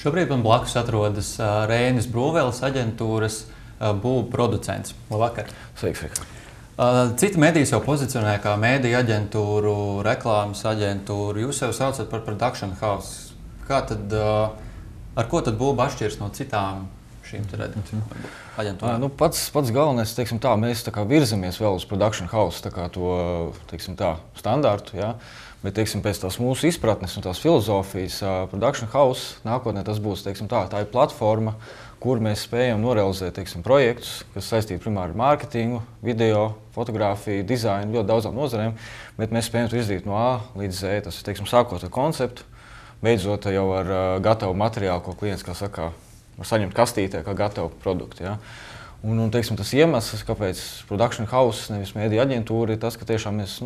Šobrīd man blakus atrodas Reinis Brūveles aģentūras būvu producents. Labvakar! Sveiks, Rihard! Citi mediji jau pozicionē kā mediju aģentūru, reklāmas aģentūru. Jūs sev saucat par production house. Ar ko tad būva atšķiras no citām šīm aģentūrām? Pats galvenais, teiksim tā, mēs virzamies vēl uz production house, standārtu, ja? Bet, teiksim, pēc tās mūsu izpratnes un tās filozofijas, production house nākotnē tas būs, teiksim tā ir platforma, kur mēs spējam norealizēt, teiksim, projektus, kas saistīti primāri ar mārketingu, video, fotografiju, dizainu, ļoti daudzām nozarēm, bet mēs spējam to izdarīt no A līdz Z. Tas ir, teiksim, sākot ar konceptu, beidzot jau ar gatavu materiālu, ko klients, kā saka, var saņemt kastītē kā gatavu produktu. Ja? Un teiksim, tas iemesls, kāpēc production house, nevis mediju aģentūra, ir tas, ka tiešām mēs,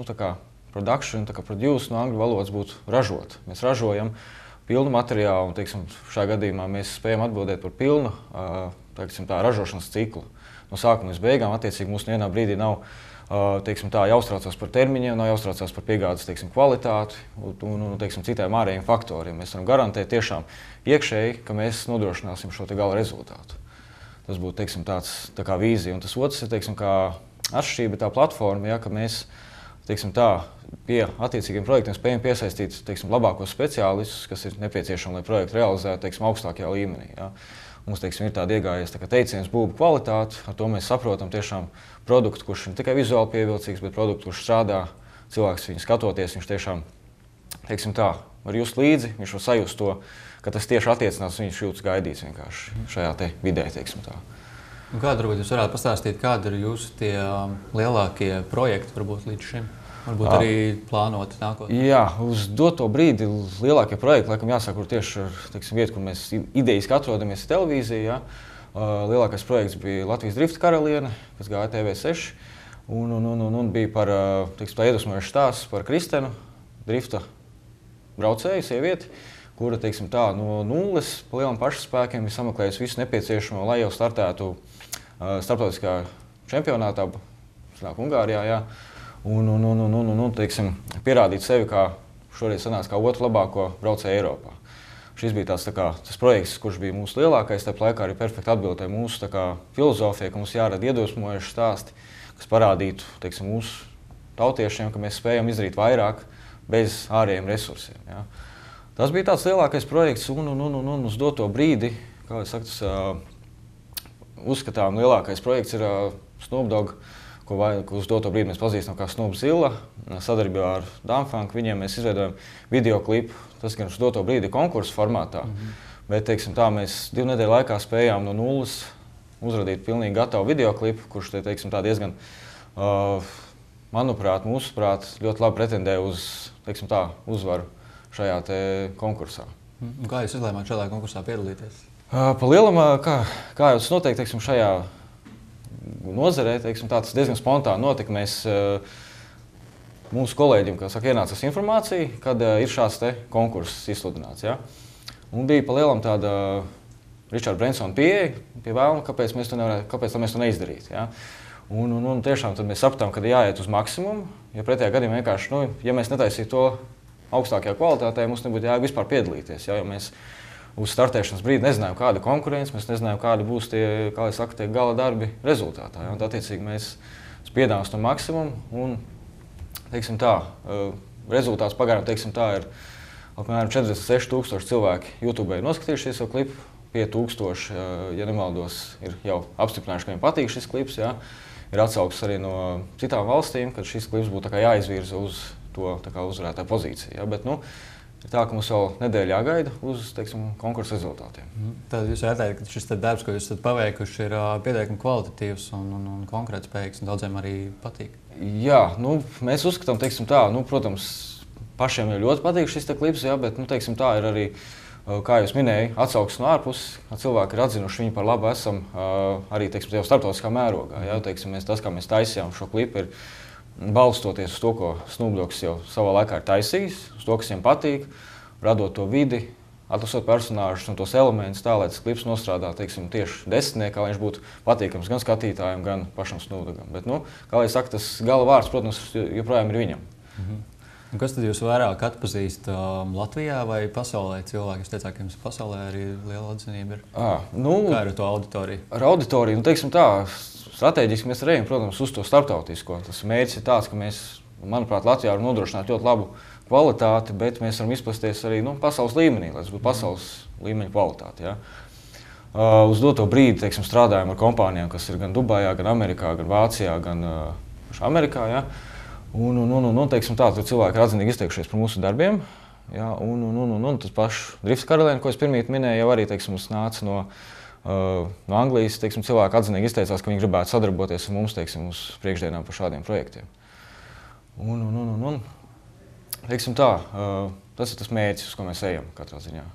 production, produce no angļu valodas būtu ražot. Mēs ražojam pilnu materiālu un, teiksim, šajā gadījumā mēs spējam atbildēt par pilnu, teiksim, ražošanas ciklu. No sākuma līdz beigām, attiecīgi, mums nevienā brīdī nav, teiksim, jāuztraucās par termiņiem, nav jāuztraucās par piegādes, teiksim, kvalitāti un teiksim, citiem ārējiem faktoriem. Mēs varam garantēt tiešām iekšēji, ka mēs nodrošināsim šo gala rezultātu. Tas būtu, teiksim, tāds tā kā vīzija. Un tas otrs ir, teiksim, kā atšķirība tā platforma, ja, ka mēs, teiksim, pie attiecīgiem projektiem spējam piesaistīt, teiksim, labākos speciālistus, kas ir nepieciešami, lai projektu realizētu, teiksim, augstākajā līmenī. Ja. Mums, teiksim, ir tāda iegājies teiciens būvu kvalitāte, ar to mēs saprotam tiešām produktu, kurš ir ne tikai vizuāli pievilcīgs, bet produktu, kurš strādā, cilvēks viņu skatoties, viņš tiešām, teiksim, var just līdzi, viņš var sajust to, ka tas tieši attiecinās, viņš jūtas gaidīts vienkārši šajā vidē, teiksim tā. Kāda varbūt jūs varētu pastāstīt, kādi ir jūsu tie lielākie projekti varbūt līdz šim? Varbūt arī plānoti nākotnē? Jā, uz doto brīdi lielākie projekti, laikam jāsāk tieši ar, teiksim, vietu, kur mēs idejiski atrodamies televīzijā. Lielākais projekts bija Latvijas drifta karaliene, kas gāja TV6. Un bija par, teiksim, iedvesmojošs stāsts par Kristenu, drifta braucēju, sievieti, kura, teiksim, no nulles pa lielam pašspēkiem ir sameklējusi visu nepieciešamo, lai jau startētu starptautiskā čempionātā, Ungārijā, jā. Teiksim, pierādīt sevi, kā šoreiz sanāca kā otru labāko braucēju Eiropā. Šis bija tas projekts, kurš bija mūsu lielākais, tāpat laikā arī perfekti atbildēja mūsu filozofijai, ka mums jārada iedvesmojoši stāsti, kas parādītu, teiksim, mūsu tautiešiem, ka mēs spējam izdarīt vairāk bez ārējiem resursiem. Ja. Tas bija tāds lielākais projekts un uz doto brīdi, kā es saku, uzskatām, lielākais projekts ir Snoop Dogg, ko uz doto brīdi mēs pazīstam kā Snoop Zilla, sadarbībā ar Damfunk. Viņiem mēs izveidojam videoklipu, tas gan uz doto brīdi konkursu formātā, bet, teiksim, mēs 2 nedēļu laikā spējām no nulles uzradīt pilnīgi gatavu videoklipu, kurš, teiksim, diezgan, manuprāt, mūsuprāt, ļoti labi pretendē uz, teiksim, uzvaru šajā konkursā. Kā jūs izlēmāt šādā konkursā piedalīties? Pa lielam, kā jūs noteikti, teiksim, šajā nozarē, teiksim, tas diezgan spontāni notika. Mēs mūsu kolēģiem, kā saka, ienācās informācija, kad ir šāds konkurss izsludināts. Ja? Un bija pa lielam tāda Richarda Bransona pieeja pie vēlma, kāpēc mēs to neizdarīt. Ja? Un tiešām tad mēs sapratām, ka jāiet uz maksimumu, jo pretējā gadījumā vienkārši, ja mēs netaisītu to augstākajā kvalitātē, mums nebūtu jāiet vispār piedalīties. Ja? Jo mēs uz startēšanas brīdi nezinājām, kāda konkurence, mēs nezinājām, kādi būs tie, kā es saku, tie gala darbi rezultātā. Ja? Un attiecīgi mēs spiedām to maksimumu un, teiksim rezultāts pagaidām, teiksim ir apmēram 46,000 cilvēki YouTube noskatījušies savu klipu, 5,000, ja nemaldos, ir jau apstiprinājuši, ka viņiem patīk šis klips. Ja? Ir atsauksmes arī no citām valstīm, kad šis klips būtu jāizvirza uz to uzvarētāju pozīciju. Ja? Bet, ir tā, ka mums vēl nedēļa jāgaida uz, teiksim, konkursa rezultātiem. Tad jūs vērtējat, ka šis darbs, ko jūs esat paveikuši, ir pietiekami kvalitatīvs un konkrētspējīgs un daudziem arī patīk? Jā, mēs uzskatām, teiksim, protams, pašiem jau ļoti patīk šis klips, ja, bet, teiksim, ir arī, kā jūs minēju, atsauksmes no ārpuses. Cilvēki ir atzinuši viņu par labu esam arī, teiksim, jau starptautiskā mērogā. Ja, teiksim, tas, kā mēs taisījām šo klipu, ir balstoties uz to, ko Snoop Doggs jau savā laikā ir taisījis, uz to, kas viņam patīk, radot to vidi, atlasot personāžus un tos elementus tā, lai tas klips nostrādā, teiksim, tieši desmitniekā, lai viņš būtu patīkams gan skatītājiem, gan pašam Snoop Doggam. Bet, kā lai saka, tas gala vārds, protams, joprojām ir viņam. Un kas tad jūs vairāk atpazīst Latvijā vai pasaulē cilvēki? Jūs teicāt, ka jums pasaulē arī liela atzinība ir. Kā ir ar to auditoriju? Ar auditoriju, teiksim tā, strateģiski mēs ejam, protams, uz to starptautisko. Tas mērķis ir tāds, ka mēs, manuprāt, Latvijā varam nodrošināt ļoti labu kvalitāti, bet mēs varam izplasties arī pasaules līmenī, lai tas būtu pasaules līmeņa kvalitāte. Ja? Uz doto brīdi, teiksim, strādājam ar kompānijām, kas ir gan Dubajā, gan Amerikā, gan Vācijā, gan Amerikā. Ja? Teiksim tā, tur cilvēki ir atzinīgi izteikušies par mūsu darbiem. Ja? Tas pašs Drifts Karaliene, ko es pirmīt minēju, jau arī, teiksim, nāca no Anglijas. Teiksim, cilvēki atzinīgi izteicās, ka viņi gribētu sadarboties ar mums, teiksim, uz priekšdienām par šādiem projektiem. Teiksim tā, tas ir tas mērķis, uz ko mēs ejam katrā ziņā.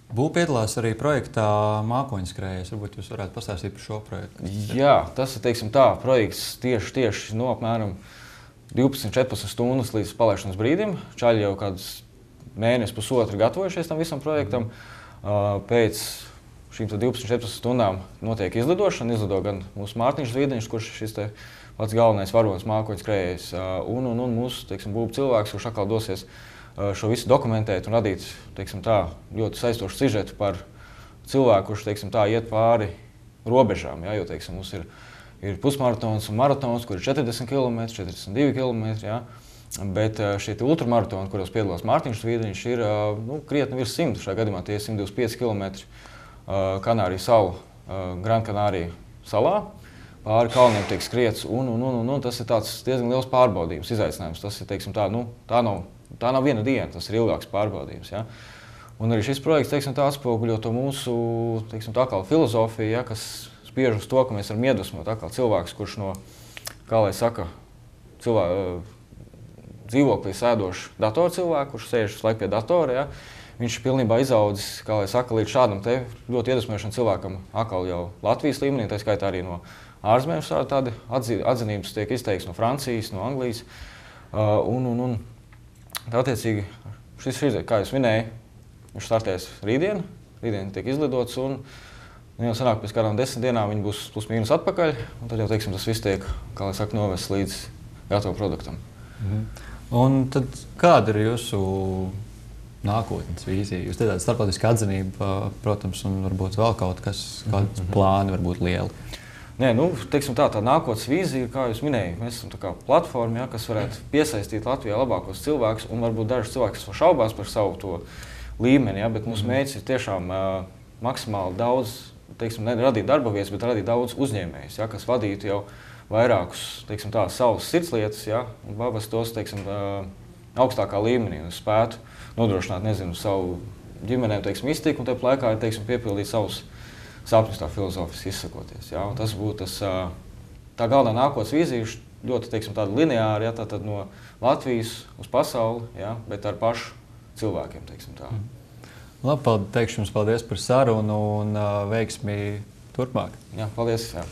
Būs piedalās arī projektā Mākoņskrējējs. Varbūt jūs varētu pastāstīt par šo projektu. Jā, tas ir, teiksim tā, projekts tieši no apmēram 12-14 stundas līdz palaišanas brīdim. Čaļi jau kādus mēnesi, pusotru gatavojušies tam visam projektam. Pēc šīm 12-14 stundām notiek izlidošana. Izlido gan mūsu Mārtiņš Zvīdeņš, kurš ir šis pats galvenais varonis Mākoņskrējējs, un mūsu, teiksim, būvu cilvēks, kurš atkal dosies šo visu dokumentēt un radīt, teiksim tā, ļoti saistošu sižetu par cilvēku, kurš, teiksim tā, iet pāri robežām. Ja? Jo, teiksim, mums ir pusmaratons un maratons, kur ir 40 km, 42 km. Ja? Bet šie ultramaratoni, kuros piedalās Mārtiņš Zvīdeņš, ir krietni virs 100. Šajā gadījumā tie ir 125 km Kanāriju salu, Gran Kanāriju salā. Pāri kalniem tiek skriets, un tas ir tāds diezgan liels pārbaudījums, izaicinājums. Tas ir, teiksim tā, tā nav viena diena, tas ir ilgāks pārbaudījums. Ja? Un arī šis projekts, teiksim, tā atspoguļo to mūsu, teiksim, tā kā filozofiju, ja, kas spiež uz to, ka mēs varam iedvesmot cilvēks, kurš no, kā lai saka, dzīvoklī sēdošs datorcilvēku, kurš sēž visu laiku pie datora, ja? Viņš ir pilnībā izaudzis, kā lai saka, līdz šādam te ļoti iedvesmojošam cilvēkam atkal jau Latvijas līmenī, tā skaitā arī no ārzemēm tādi atzinības tiek izteikts no Francijas, no Anglijas. Attiecīgi, šis, kā jūs minēju, viņš startēs rītdien tiek izlidots, un jau sanāk pēc kādām 10 dienām viņi būs plus mīnus atpakaļ, un tad jau, teiksim, tas viss tiek, kā lai saka, novests līdz gatavu produktam. Un tad kāda ir jūsu nākotnes vīzija? Jūs teicāt starptautiskā atzinība, protams, un varbūt vēl kaut kas, kāds plāni varbūt lieli. Nē, teiksim tā nākotnes vīzija, kā jūs minējāt, mēs esam tā kā platforma, ja, kas varētu piesaistīt Latvijā labākos cilvēkus, un varbūt dažus cilvēkus šaubās par savu to līmeni, ja, bet mūsu mērķis ir tiešām maksimāli daudz, teiksim, ne radīt darba vietas, bet radīt daudz uzņēmējus, ja, kas vadītu jau vairākus, teiksim tā, savus sirdslietas, ja, un babas tos, teiksim, augstākā līmenī, un spētu nodrošināt, nezinu, savu ģimenēm, teiksim, iztiku, un tajā laikā, teiksim, piepildīt savus sapņus tā filozofiski izsakoties. Ja? Un tas būtu tā galvenā nākotnes vīzija, ļoti, teiksim, tāda lineāra, ja? Tātad no Latvijas uz pasauli, ja? Bet ar pašu cilvēkiem, teiksim tā. Labi, teikšu jums paldies par sarunu un veiksmi turpmāk. Jā, paldies. Jā.